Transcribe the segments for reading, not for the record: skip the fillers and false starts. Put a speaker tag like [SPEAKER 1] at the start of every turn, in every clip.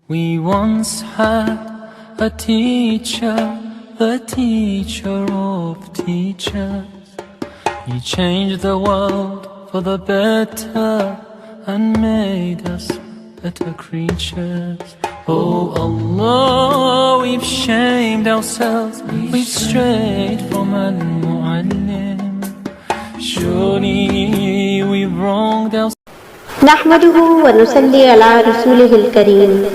[SPEAKER 1] We once had a teacher, the teacher of teachers. He changed the world for the better and made us better creatures. Oh Allah, we've shamed ourselves, we've strayed from Al-Mu'allim. Surely we've wronged ourselves.
[SPEAKER 2] نحمده ونصلي على رسوله الكريم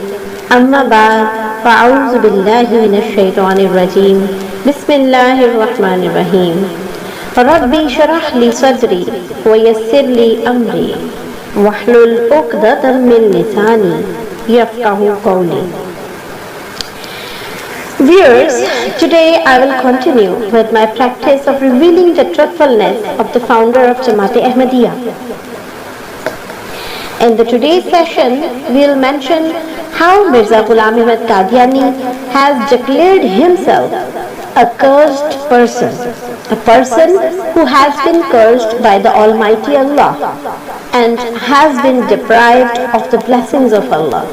[SPEAKER 2] أما بعد فأعوذ بالله من الشيطان الرجيم بسم الله الرحمن الرحيم ربي شرح لي صدري ويسر لي أمري واحلل عقدة من لساني يفقه قولي. Viewers, today I will continue with my practice of revealing the truthfulness of the founder of Jamaat-e-Ahmadiyya. In the today's session, we will mention how Mirza Ghulam Ahmad Qadiani has declared himself a cursed person, a person who has been cursed by the Almighty Allah and has been deprived of the blessings of Allah.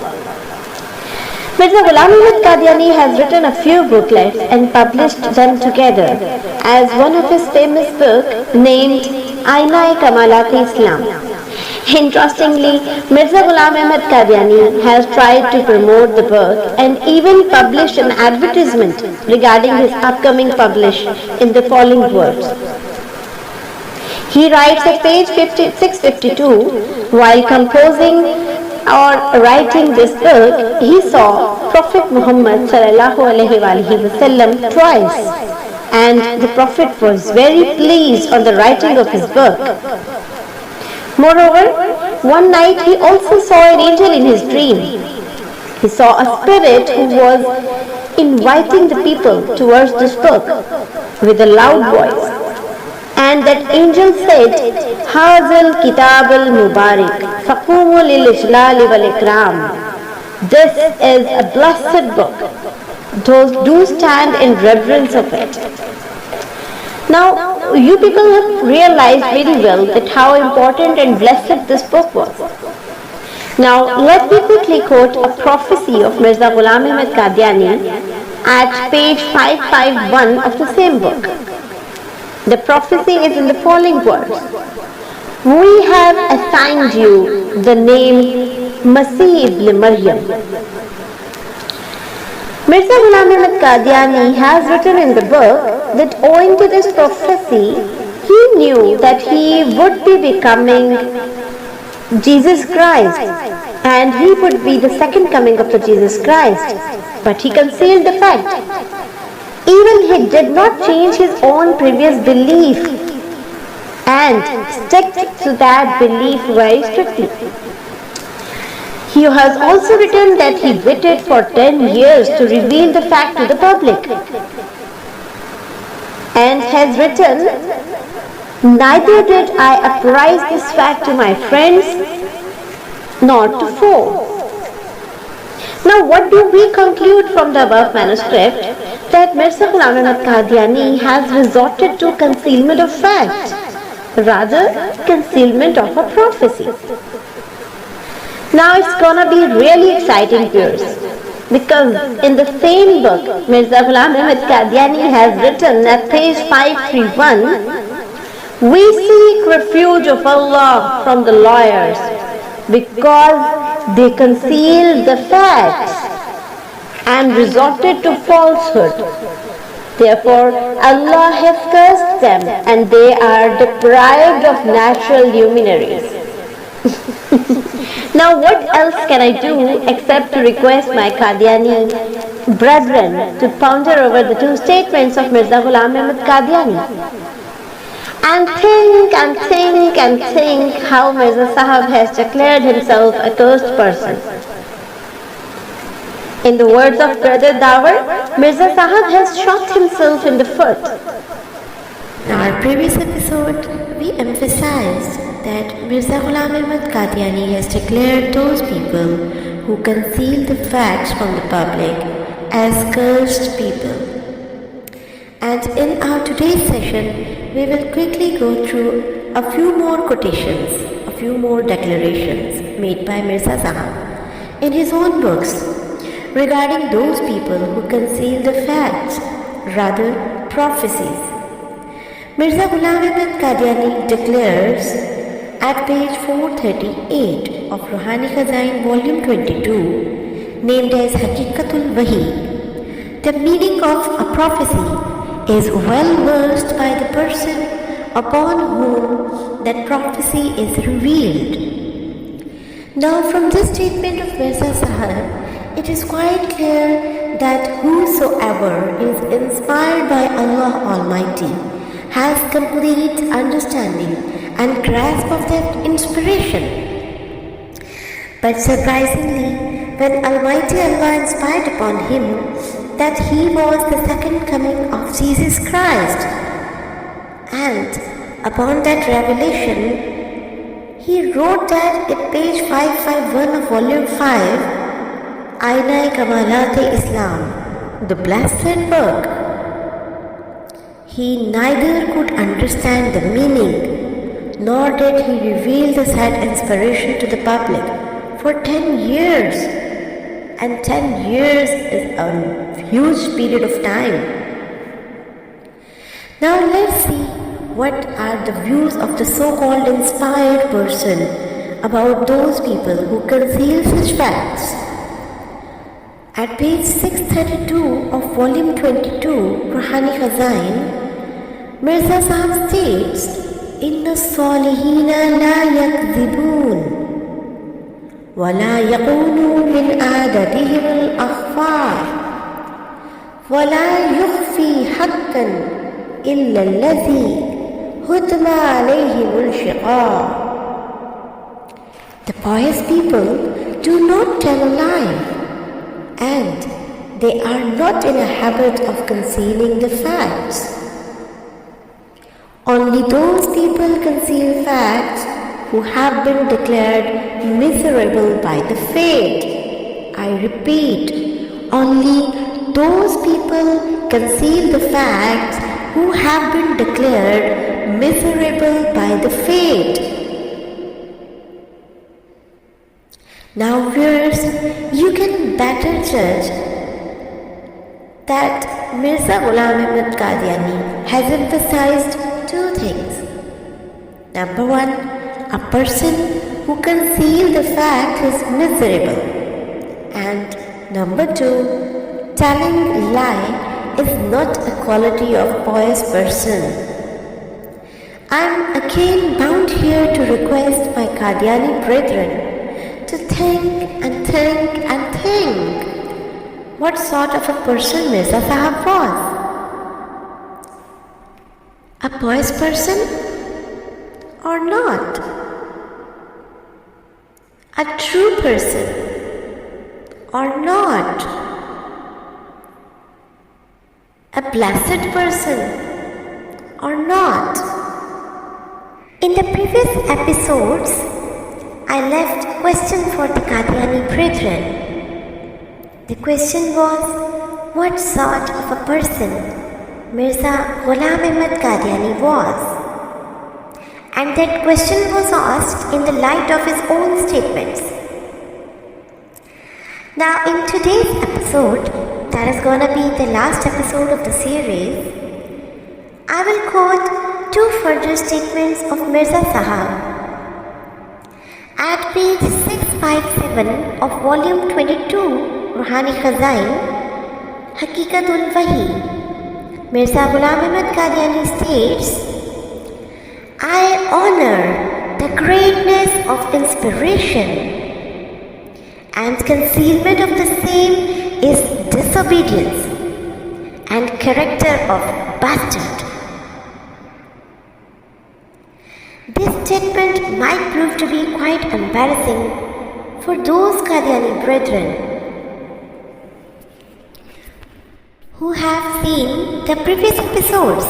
[SPEAKER 2] Mirza Ghulam Ahmad Qadiani has written a few booklets and published them together as one of his famous books named Aina-e-Kamalat-e-Islam. Interestingly, Mirza Ghulam Ahmad Qadiani has tried to promote the book and even published an advertisement regarding his upcoming publish in the following words. He writes at page 652, while composing or writing this book, he saw Prophet Muhammad ﷺ twice, and the Prophet was very pleased on the writing of his book. Moreover, one night he also saw an angel in his dream. He saw a spirit who was inviting the people towards this book with a loud voice. And that angel said, Hazal Kitab al-Mubarak, Faqumu lil-Ijlal wal-Ikram. This is a blessed book. Do stand in reverence of it. Now, you people have realized very well that how important and blessed this book was. Now, let me quickly quote a prophecy of Mirza Ghulam Ahmad Qadiani at page 551 of the same book. The prophecy is in the following words. We have assigned you the name Masih ibn Maryam. Mirza Ghulam Ahmad Qadiani has written in the book that owing to this prophecy, he knew that he would be becoming Jesus Christ and he would be the second coming of the Jesus Christ. But he concealed the fact. Even he did not change his own previous belief and stuck to that belief very strictly. He has also written that he waited for 10 years to reveal the fact to the public, and has written, neither did I apprise this fact to my friends nor to foe. Now what do we conclude from the above manuscript? That Mirza Ghulam Ahmad Qadiani has resorted to concealment of fact, rather concealment of a prophecy. Now it's gonna be really exciting, viewers, because in the same book, Mirza Ghulam Ahmad Qadiani has written at page 531, we seek refuge of Allah from the lawyers because they concealed the facts and resorted to falsehood. Therefore, Allah has cursed them and they are deprived of natural luminaries. Now what else can I do except to request my Qadiani brethren to ponder over the two statements of Mirza Ghulam Ahmad Qadiani and think how Mirza Sahab has declared himself a cursed person. In the words of Brother Dawar, Mirza Sahab has shot himself in the foot.
[SPEAKER 3] In our previous episode, we emphasized that Mirza Ghulam Ahmad Qadiani has declared those people who conceal the facts from the public as cursed people. And in our today's session, we will quickly go through a few more quotations, a few more declarations made by Mirza Sahab in his own books regarding those people who conceal the facts, rather prophecies. Mirza Ghulam Ahmad Qadiani declares at page 438 of Ruhani Khazain volume 22, named as Haqiqatul Wahi, the meaning of a prophecy is well versed by the person upon whom that prophecy is revealed. Now from this statement of Mirza Sahib, it is quite clear that whosoever is inspired by Allah Almighty has complete understanding and grasp of that inspiration. But surprisingly, when Almighty Allah inspired upon him that he was the second coming of Jesus Christ, and upon that revelation, he wrote that at page 551 of volume 5, Aina Kamalat-e-Islam, the blessed book, he neither could understand the meaning, nor did he reveal the said inspiration to the public for 10 years. And 10 years is a huge period of time. Now let's see what are the views of the so-called inspired person about those people who conceal such facts. At page 632 of volume 22, Ruhani Khazain, Mirza Sahib states, Inna salihina la yakzibun ولا يقولوا من عادتهم الأخفار ولا يخفي حقا إلا الذي هتم عليه الشقاء. The pious people do not tell a lie, and they are not in a habit of concealing the facts. Only those people conceal facts who have been declared miserable by the fate. I repeat, only those people conceal the facts who have been declared miserable by the fate. Now viewers, you can better judge that Mirza Ghulam Ahmad Qadiani has emphasized two things. Number one, a person who conceals the fact is miserable. And number two, telling lie is not a quality of pious person. I am again bound here to request my Qadiani brethren to think and think and think what sort of a person Mirza Sahib was. A pious person or not? A true person or not? A blessed person or not? In the previous episodes, I left question for the Qadiani brethren. The question was, what sort of a person Mirza Ghulam Ahmad Qadiani was? And that question was asked in the light of his own statements. Now in today's episode, that is going to be the last episode of the series, I will quote two further statements of Mirza Sahib. At page 657 of volume 22, Ruhani Khazain, Haqiqatul Wahi, Mirza Ghulam Ahmad Qadiani states, I honor the greatness of inspiration, and concealment of the same is disobedience and character of bastard. This statement might prove to be quite embarrassing for those Qadiani brethren who have seen the previous episodes,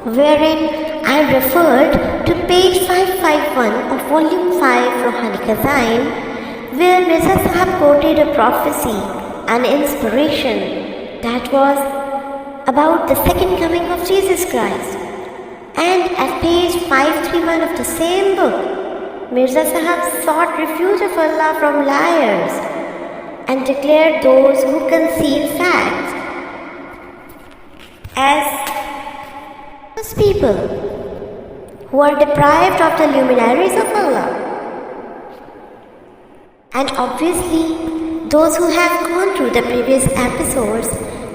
[SPEAKER 3] wherein I referred to page 551 of volume 5 Ruhani Khazain, where Mirza Sahib quoted a prophecy and inspiration that was about the second coming of Jesus Christ. And at page 531 of the same book, Mirza Sahib sought refuge of Allah from liars and declared those who conceal facts as those people who are deprived of the luminaries of Allah. And obviously, those who have gone through the previous episodes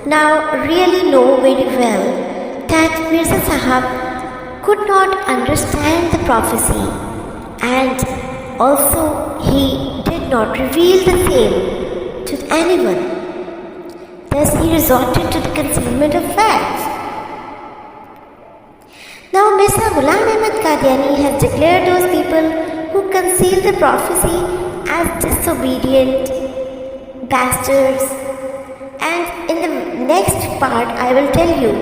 [SPEAKER 3] now really know very well that Mirza Sahab could not understand the prophecy, and also he did not reveal the same to anyone. Thus he resorted to the concealment of facts. Now Mirza Ghulam Ahmad Qadiani has declared those people who conceal the prophecy as disobedient bastards, and in the next part I will tell you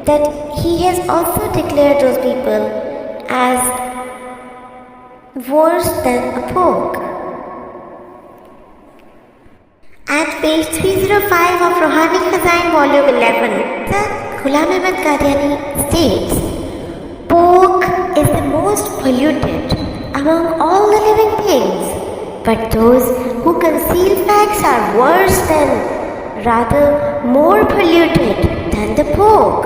[SPEAKER 3] that he has also declared those people as worse than a pork. At page 305 of Rohani Khazain volume 11, the Ghulam Ahmad Qadiani states, pork is the most polluted among all the living things, but those who conceal facts are worse than, rather more polluted than the pork.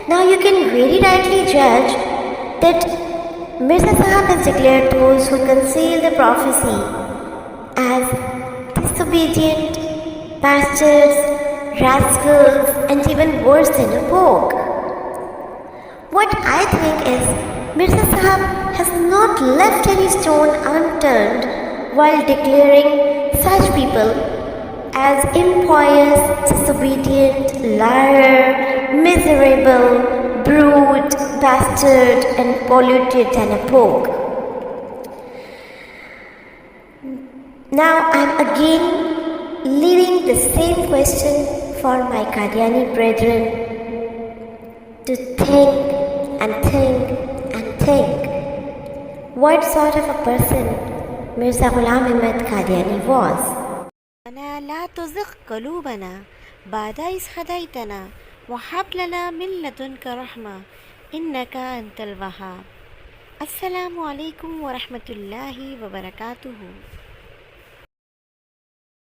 [SPEAKER 3] Now you can very rightly judge that Mirza Sahab has declared those who conceal the prophecy as disobedient, bastards, rascals, and even worse than a pork. What I think is, Mirza Sahab has not left any stone unturned while declaring such people as impious, disobedient, liar, miserable, brute, bastard, and polluted than a pork. Now I am again leaving the same question for my Qadiani brethren to think and think and think. What sort of a person Mirza Ghulam Ahmad Qadiani was?
[SPEAKER 4] ربنا لا تزغ قلوبنا بعد إذ هديتنا وهب لنا من لدنك رحمة إنك أنت الوهاب. السلام عليكم ورحمة الله وبركاته.